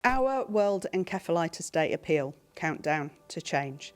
Our World Encephalitis Day appeal, countdown to change.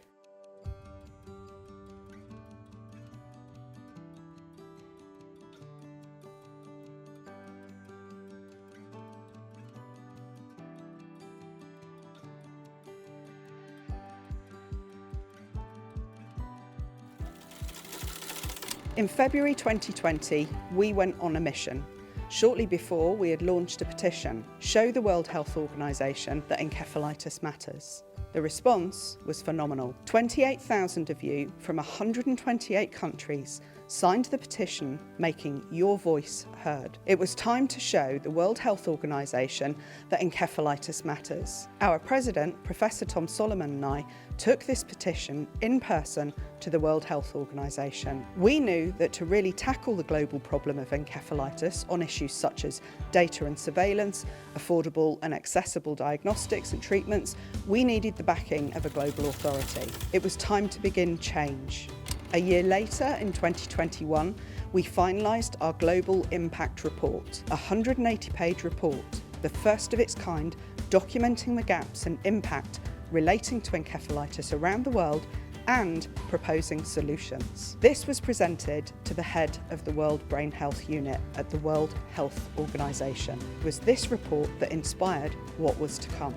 In February 2020, we went on a mission. Shortly before, we had launched a petition, Show the World Health Organization that encephalitis matters. The response was phenomenal. 28,000 of you from 128 countries signed the petition, making your voice heard. It was time to show the World Health Organization that encephalitis matters. Our president, Professor Tom Solomon, and I took this petition in person to the World Health Organization. We knew that to really tackle the global problem of encephalitis on issues such as data and surveillance, affordable and accessible diagnostics and treatments, we needed the backing of a global authority. It was time to begin change. A year later, in 2021, we finalised our Global Impact Report, a 180-page report, the first of its kind, documenting the gaps and impact relating to encephalitis around the world and proposing solutions. This was presented to the head of the World Brain Health Unit at the World Health Organization. It was this report that inspired what was to come.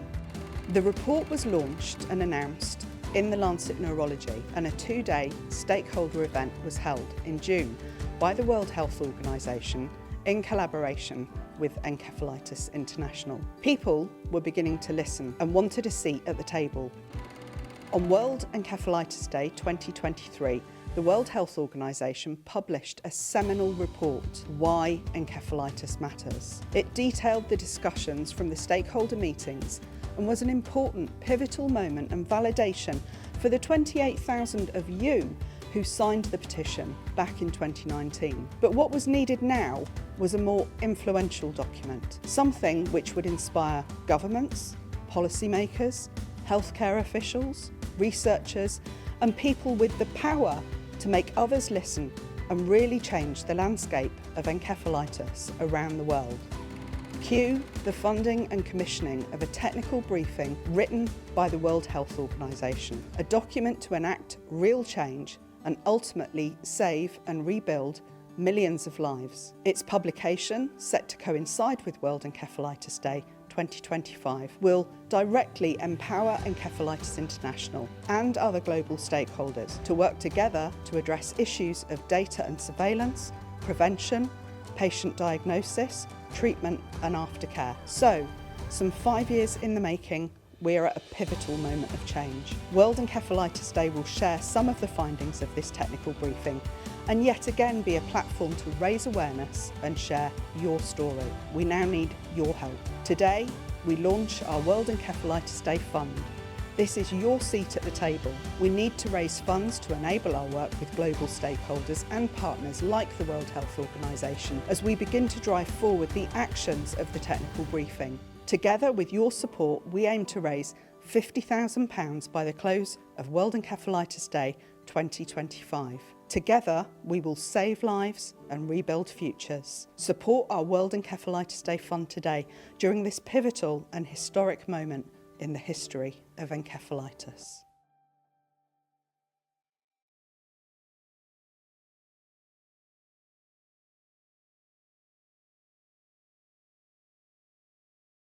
The report was launched and announced in the Lancet Neurology, and a two-day stakeholder event was held in June by the World Health Organization in collaboration with Encephalitis International. People were beginning to listen and wanted a seat at the table. On World Encephalitis Day 2023, the World Health Organization published a seminal report, Why Encephalitis Matters. It detailed the discussions from the stakeholder meetings and was an important, pivotal moment and validation for the 28,000 of you who signed the petition back in 2019. But what was needed now was a more influential document, something which would inspire governments, policymakers, healthcare officials, researchers, and people with the power to make others listen and really change the landscape of encephalitis around the world. Cue the funding and commissioning of a technical briefing written by the World Health Organization, a document to enact real change and ultimately save and rebuild millions of lives. Its publication, set to coincide with World Encephalitis Day 2025, will directly empower Encephalitis International and other global stakeholders to work together to address issues of data and surveillance, prevention, patient diagnosis, treatment and aftercare. So, some 5 years in the making, we are at a pivotal moment of change. World Encephalitis Day will share some of the findings of this technical briefing and yet again be a platform to raise awareness and share your story. We now need your help. Today, we launch our World Encephalitis Day Fund. This is your seat at the table. We need to raise funds to enable our work with global stakeholders and partners like the World Health Organization as we begin to drive forward the actions of the technical briefing. Together with your support, we aim to raise £50,000 by the close of World Encephalitis Day 2025. Together, we will save lives and rebuild futures. Support our World Encephalitis Day Fund today during this pivotal and historic moment in the history of encephalitis.